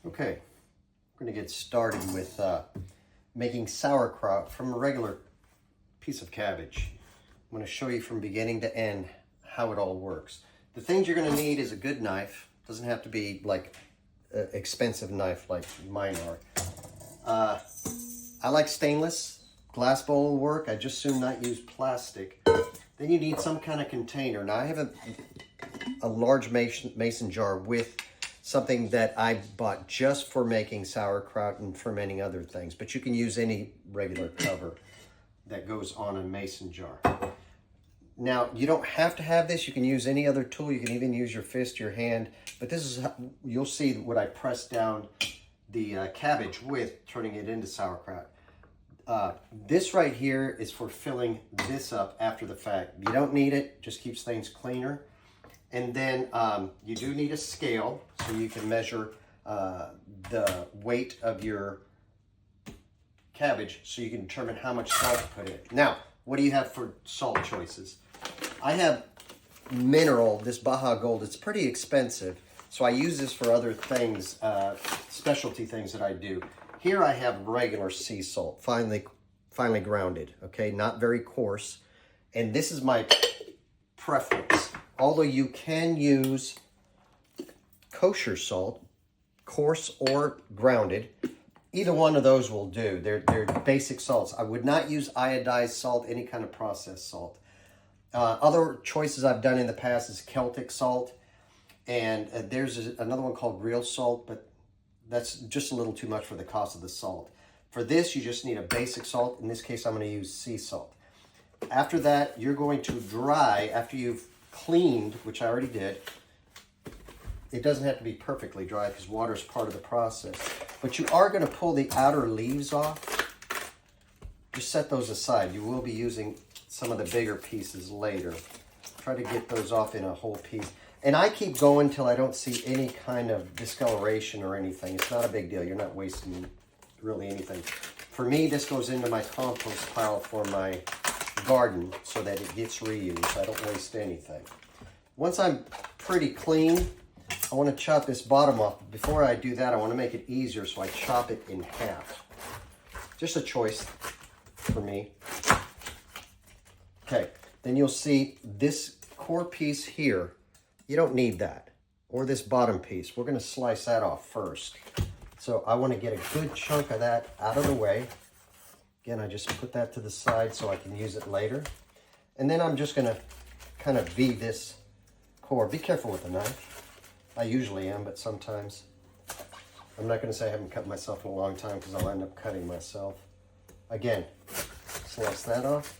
Okay, we're going to get started with making sauerkraut from a regular piece of cabbage. I'm going to show you from beginning to end how it all works. The things you're going to need is a good knife. It doesn't have to be like an expensive knife like mine are. I like stainless. Glass bowl will work. I just soon not use plastic. Then you need some kind of container. Now I have a large mason jar with something that I bought just for making sauerkraut and fermenting other things. But you can use any regular cover that goes on a mason jar. Now, you don't have to have this. You can use any other tool. You can even use your fist, your hand. But this is, you'll see what I press down the cabbage with, turning it into sauerkraut. This right here is for filling this up after the fact. You don't need it, just keeps things cleaner. And then you do need a scale so you can measure the weight of your cabbage so you can determine how much salt to put in. Now, what do you have for salt choices? I have mineral, this Baja Gold. It's pretty expensive, so I use this for other things, specialty things that I do. Here I have regular sea salt, finely grounded, okay? Not very coarse. And this is my preference. Although you can use kosher salt, coarse or grounded. Either one of those will do. They're basic salts. I would not use iodized salt, any kind of processed salt. Other choices I've done in the past is Celtic salt. And there's another one called real salt, but that's just a little too much for the cost of the salt. For this, you just need a basic salt. In this case, I'm going to use sea salt. After that, you're going to dry, after you've cleaned, which I already did. It doesn't have to be perfectly dry because water is part of the process. But you are going to pull the outer leaves off. Just set those aside. You will be using some of the bigger pieces later. Try to get those off in a whole piece. And I keep going till I don't see any kind of discoloration or anything. It's not a big deal. You're not wasting really anything. For me, this goes into my compost pile for my garden so that it gets reused. I don't waste anything. Once I'm pretty clean, I want to chop this bottom off. Before I do that, I want to make it easier, so I chop it in half. Just a choice for me. Okay, then you'll see this core piece here. You don't need that, or this bottom piece. We're going to slice that off first. So I want to get a good chunk of that out of the way. Again, I just put that to the side so I can use it later. And then I'm just going to kind of V this core. Be careful with the knife. I usually am, but sometimes. I'm not going to say I haven't cut myself in a long time because I'll end up cutting myself. Again, slice that off.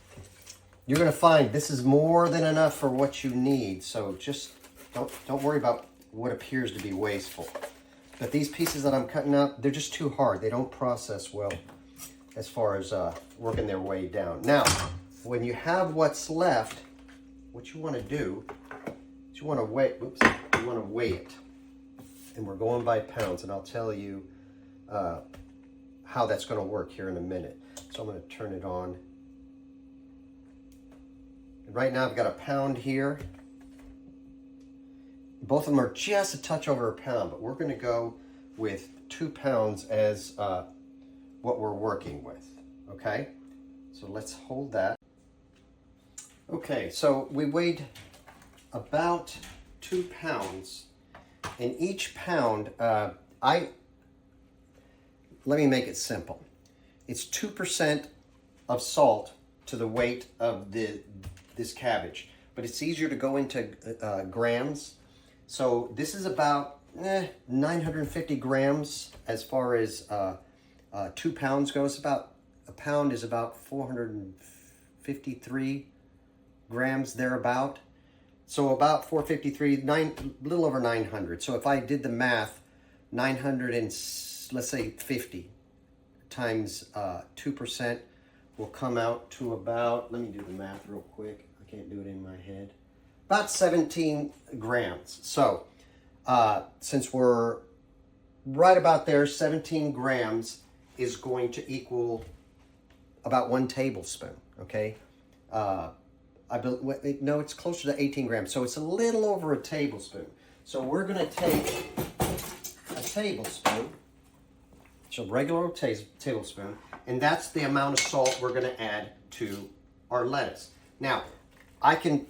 You're going to find this is more than enough for what you need. So just don't worry about what appears to be wasteful. But these pieces that I'm cutting out, they're just too hard. They don't process well as far as working their way down. Now, when you have what's left, what you want to do is you want to weigh. You want to weigh it, and we're going by pounds. And I'll tell you how that's going to work here in a minute. So I'm going to turn it on. And right now I've got a pound here. Both of them are just a touch over a pound, but we're going to go with 2 pounds as what we're working with, okay? So let's hold that. Okay, so we weighed about 2 pounds. And each pound, let me make it simple. It's 2% of salt to the weight of this cabbage, but it's easier to go into grams. So this is about 950 grams as far as 2 pounds goes. About a pound is about 453 grams thereabout. So about 453, a little over 900. So if I did the math, 900 and let's say 50 times 2% will come out to about, let me do the math real quick. I can't do it in my head. About 17 grams. So since we're right about there, 17 grams is going to equal about 1 tablespoon, okay? No, it's closer to 18 grams, so it's a little over a tablespoon. So we're going to take a tablespoon. It's a regular tablespoon. And that's the amount of salt we're going to add to our lettuce. Now, I can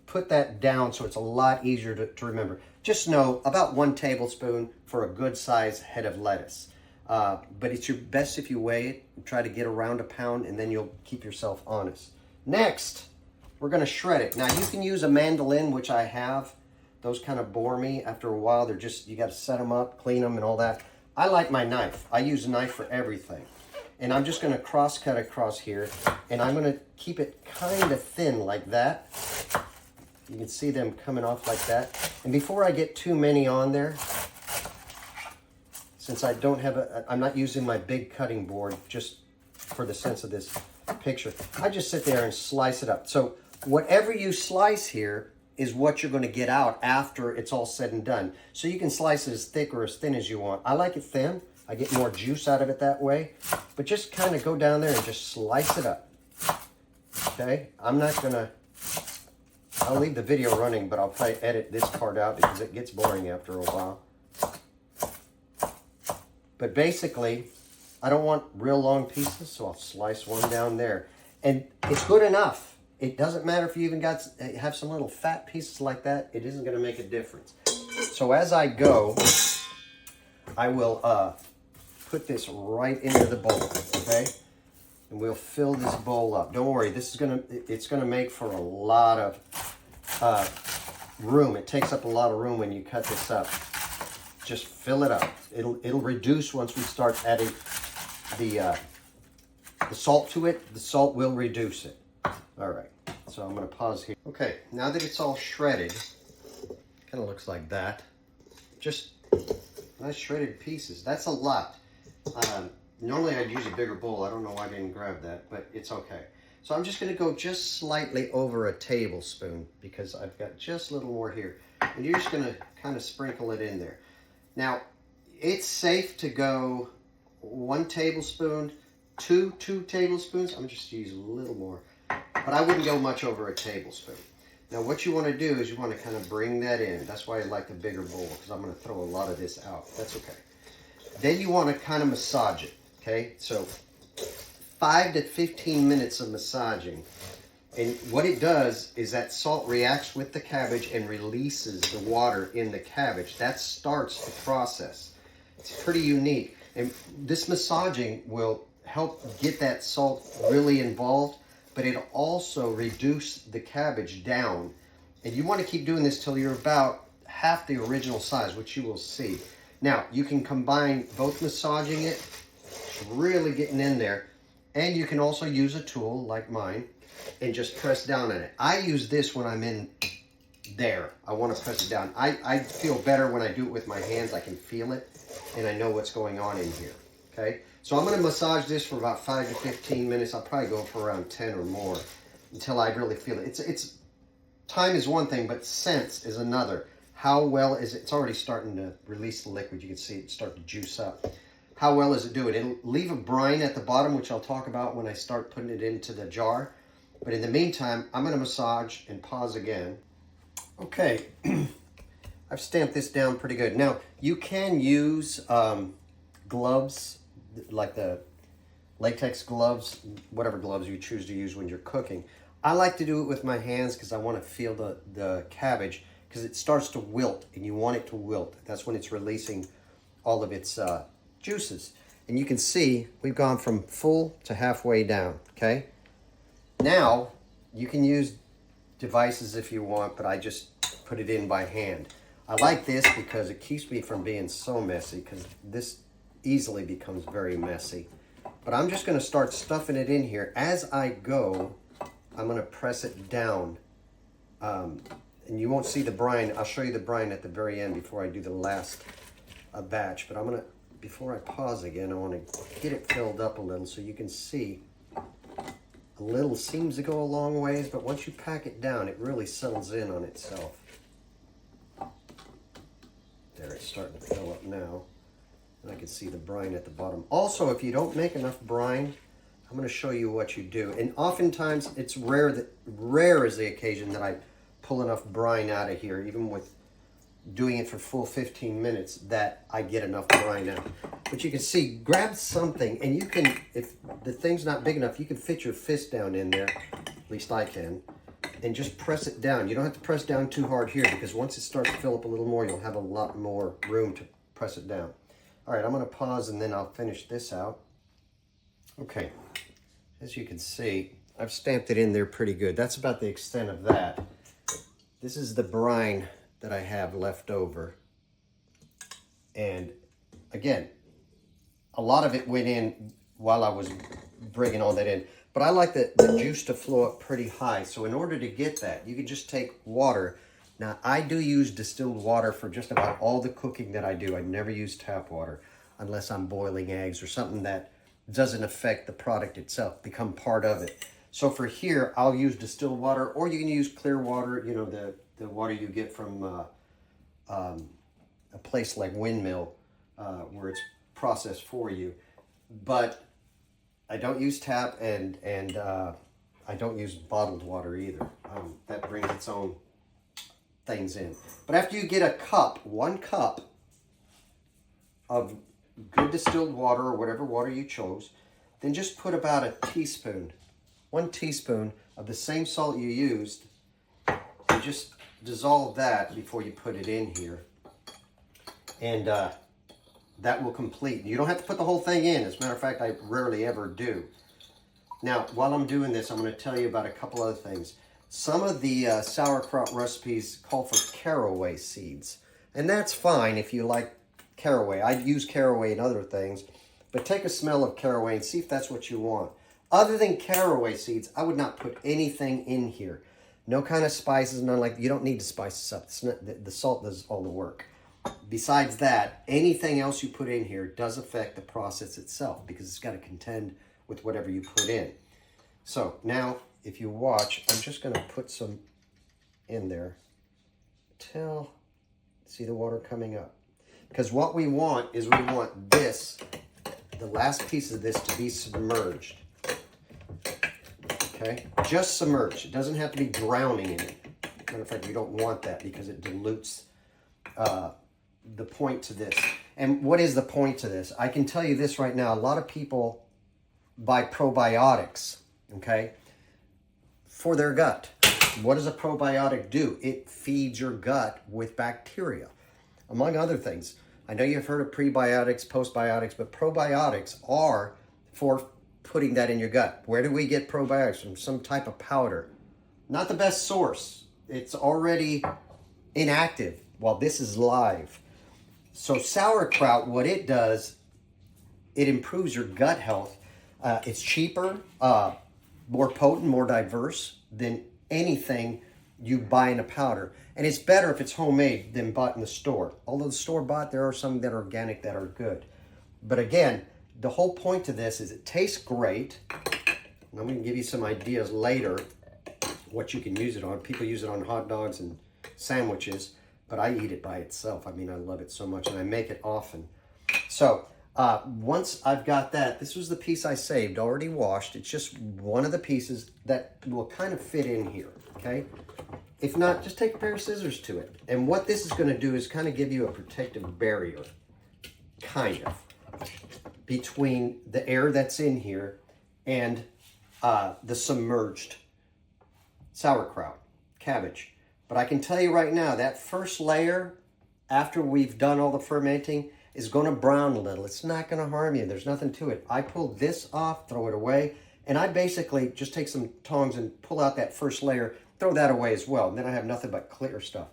put that down so it's a lot easier to remember. Just know about 1 tablespoon for a good size head of lettuce. But it's your best if you weigh it, try to get around a pound, and then you'll keep yourself honest. Next, we're going to shred it. Now, you can use a mandolin, which I have. Those kind of bore me after a while. They're just, you got to set them up, clean them, and all that. I like my knife. I use a knife for everything. And I'm just going to cross cut across here, and I'm going to keep it kind of thin like that. You can see them coming off like that. And before I get too many on there, since I don't have I'm not using my big cutting board just for the sense of this picture, I just sit there and slice it up. So whatever you slice here is what you're going to get out after it's all said and done. So you can slice it as thick or as thin as you want. I like it thin. I get more juice out of it that way. But just kind of go down there and just slice it up. Okay? I'm not going to... I'll leave the video running, but I'll probably edit this part out because it gets boring after a while. But basically, I don't want real long pieces, so I'll slice one down there. And it's good enough. It doesn't matter if you even have some little fat pieces like that. It isn't going to make a difference. So as I go, I will put this right into the bowl, okay? And we'll fill this bowl up. Don't worry, it's gonna make for a lot of room. It takes up a lot of room when you cut this up. Just fill it up. It'll reduce once we start adding the salt to it. The salt will reduce it. All right, so I'm gonna pause here. Okay, now that it's all shredded, kind of looks like that. Just nice shredded pieces. That's a lot. Normally I'd use a bigger bowl. I don't know why I didn't grab that, but it's okay. So I'm just going to go just slightly over a tablespoon because I've got just a little more here. And you're just going to kind of sprinkle it in there. Now, it's safe to go 1 tablespoon, 2 tablespoons. I'm just use a little more, but I wouldn't go much over a tablespoon. Now, what you want to do is you want to kind of bring that in. That's why I like the bigger bowl because I'm going to throw a lot of this out. That's okay. Then you want to kind of massage it. Okay, so 5 to 15 minutes of massaging. And what it does is that salt reacts with the cabbage and releases the water in the cabbage. That starts the process. It's pretty unique. And this massaging will help get that salt really involved, but it'll also reduce the cabbage down. And you want to keep doing this till you're about half the original size, which you will see. Now, you can combine both massaging it, really getting in there, and you can also use a tool like mine and just press down on it. I use this when I'm in there. I want to press it down. I feel better when I do it with my hands. I can feel it and I know what's going on in here. Okay, so I'm going to massage this for about 5 to 15 minutes. I'll probably go for around 10 or more until I really feel it. It's time is one thing, but sense is another. How well is it? It's already starting to release the liquid. You can see it start to juice up. How well is it doing? It'll leave a brine at the bottom, which I'll talk about when I start putting it into the jar. But in the meantime, I'm going to massage and pause again. Okay, I've stamped this down pretty good. Now, you can use gloves, like the latex gloves, whatever gloves you choose to use when you're cooking. I like to do it with my hands because I want to feel the cabbage because it starts to wilt, and you want it to wilt. That's when it's releasing all of its juices. And you can see we've gone from full to halfway down, okay? Now, you can use devices if you want, but I just put it in by hand. I like this because it keeps me from being so messy because this easily becomes very messy. But I'm just going to start stuffing it in here. As I go, I'm going to press it down. And you won't see the brine. I'll show you the brine at the very end before I do the last batch. But I'm going to, before I pause again, I want to get it filled up a little so you can see a little seems to go a long ways, but once you pack it down, it really settles in on itself. There, it's starting to fill up now. And I can see the brine at the bottom. Also, if you don't make enough brine, I'm going to show you what you do. And oftentimes, it's rare is the occasion that I pull enough brine out of here, even with doing it for full 15 minutes that I get enough brine out. But you can see, grab something, and you can, if the thing's not big enough, you can fit your fist down in there, at least I can, and just press it down. You don't have to press down too hard here, because once it starts to fill up a little more, you'll have a lot more room to press it down. All right, I'm going to pause, and then I'll finish this out. Okay, as you can see, I've stamped it in there pretty good. That's about the extent of that. This is the brine that I have left over. And again, a lot of it went in while I was bringing all that in. But I like the juice to flow up pretty high. So in order to get that, you can just take water. Now, I do use distilled water for just about all the cooking that I do. I never use tap water unless I'm boiling eggs or something that doesn't affect the product itself, become part of it. So for here, I'll use distilled water, or you can use clear water, you know, the water you get from a place like Windmill, where it's processed for you. But I don't use tap, and I don't use bottled water either. That brings its own things in. But after you get a cup, 1 cup of good distilled water, or whatever water you chose, then just put about a teaspoon, 1 teaspoon of the same salt you used, and just dissolve that before you put it in here. And that will complete. You don't have to put the whole thing in. As a matter of fact, I rarely ever do. Now, while I'm doing this, I'm going to tell you about a couple other things. Some of the sauerkraut recipes call for caraway seeds. And that's fine if you like caraway. I use caraway in other things. But take a smell of caraway and see if that's what you want. Other than caraway seeds, I would not put anything in here. No kind of spices, none like, you don't need to spice this up. It's not, the salt does all the work. Besides that, anything else you put in here does affect the process itself, because it's got to contend with whatever you put in. So now, if you watch, I'm just going to put some in there till, see the water coming up. Because what we want is we want this, the last piece of this, to be submerged. Okay? Just submerged. It doesn't have to be drowning in it. Matter of fact, we don't want that because it dilutes the point to this. And what is the point to this? I can tell you this right now. A lot of people buy probiotics, okay, for their gut. What does a probiotic do? It feeds your gut with bacteria, among other things. I know you've heard of prebiotics, postbiotics, but probiotics are for putting that in your gut. Where do we get probiotics? From some type of powder. Not the best source. It's already inactive while this is live. So sauerkraut, what it does, it improves your gut health. It's cheaper, more potent, more diverse than anything you buy in a powder. And it's better if it's homemade than bought in the store. Although the store-bought, there are some that are organic that are good. But again, the whole point to this is it tastes great. And I'm going to give you some ideas later what you can use it on. People use it on hot dogs and sandwiches, but I eat it by itself. I mean, I love it so much, and I make it often. So once I've got that, this was the piece I saved, already washed. It's just one of the pieces that will kind of fit in here, okay? If not, just take a pair of scissors to it. And what this is going to do is kind of give you a protective barrier, kind of, between the air that's in here and the submerged sauerkraut, cabbage. But I can tell you right now, that first layer, after we've done all the fermenting, is going to brown a little. It's not going to harm you. There's nothing to it. I pull this off, throw it away, and I basically just take some tongs and pull out that first layer, throw that away as well. And then I have nothing but clear stuff.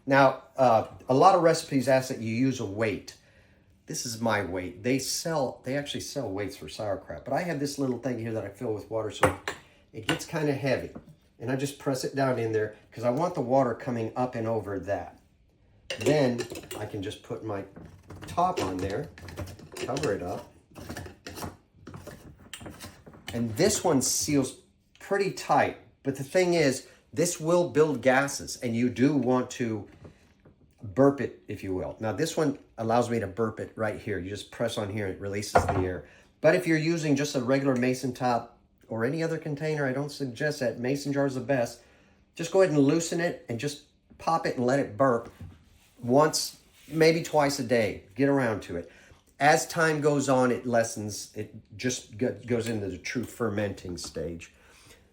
Now, a lot of recipes ask that you use a weight. This is my weight. They actually sell weights for sauerkraut, but I have this little thing here that I fill with water, so it gets kind of heavy. And I just press it down in there because I want the water coming up and over that. Then I can just put my top on there, cover it up. And this one seals pretty tight. But the thing is, this will build gases, and you do want to burp it, if you will. Now, this one allows me to burp it right here. You just press on here, and it releases the air. But if you're using just a regular mason top or any other container, I don't suggest that. Mason jar is the best. Just go ahead and loosen it and just pop it and let it burp. once, maybe twice a day. Get around to it. As time goes on, it lessens. It just goes into the true fermenting stage.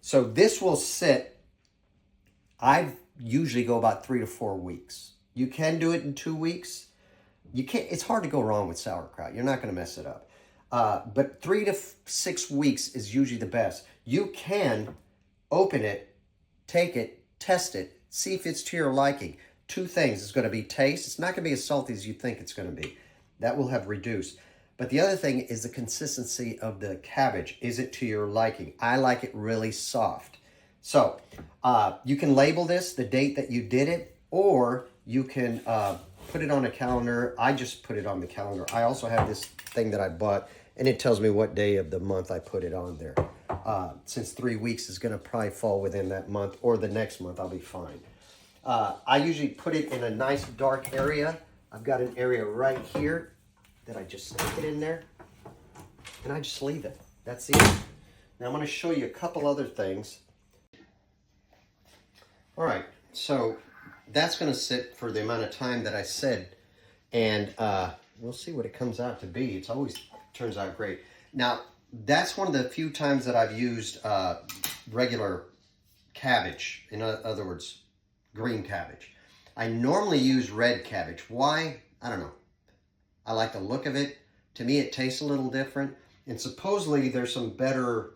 So this will sit, I usually go about 3 to 4 weeks. You can do it in 2 weeks. You can't. It's hard to go wrong with sauerkraut. You're not going to mess it up. But 3 to 6 weeks is usually the best. You can open it, take it, test it, see if it's to your liking. 2 things. It's going to be taste. It's not going to be as salty as you think it's going to be. That will have reduced. But the other thing is the consistency of the cabbage. Is it to your liking? I like it really soft. So you can label this, the date that you did it, or you can put it on a calendar. I just put it on the calendar. I also have this thing that I bought, and it tells me what day of the month I put it on there. Since 3 weeks is going to probably fall within that month, or the next month, I'll be fine. I usually put it in a nice dark area. I've got an area right here that I just stick it in there, and I just leave it. That's it. Now I'm going to show you a couple other things. All right, so that's going to sit for the amount of time that I said, and we'll see what it comes out to be. It's always turns out great. Now, that's one of the few times that I've used regular cabbage. In other words, green cabbage. I normally use red cabbage. Why? I don't know. I like the look of it. To me, it tastes a little different. And supposedly, there's some better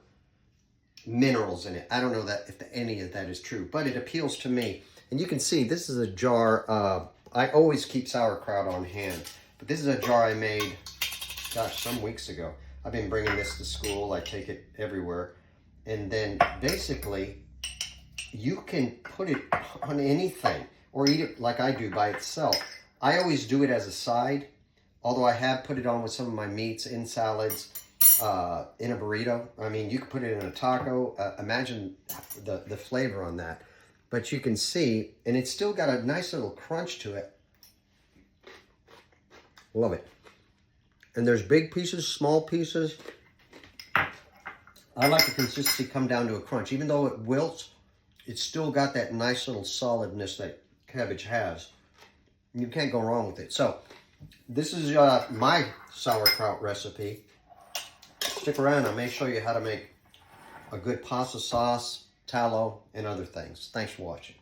minerals in it. I don't know that if any of that is true, but it appeals to me. And you can see, this is a jar. I always keep sauerkraut on hand. But this is a jar I made, gosh, some weeks ago. I've been bringing this to school. I take it everywhere. And then, basically, you can put it on anything. Or eat it like I do by itself. I always do it as a side. Although I have put it on with some of my meats, in salads, in a burrito. I mean, you could put it in a taco. Imagine the flavor on that. But you can see, and it's still got a nice little crunch to it. Love it. And there's big pieces, small pieces. I like the consistency come down to a crunch. Even though it wilts, it's still got that nice little solidness that cabbage has. You can't go wrong with it. So, this is my sauerkraut recipe. Stick around. I may show you how to make a good pasta sauce, tallow, and other things. Thanks for watching.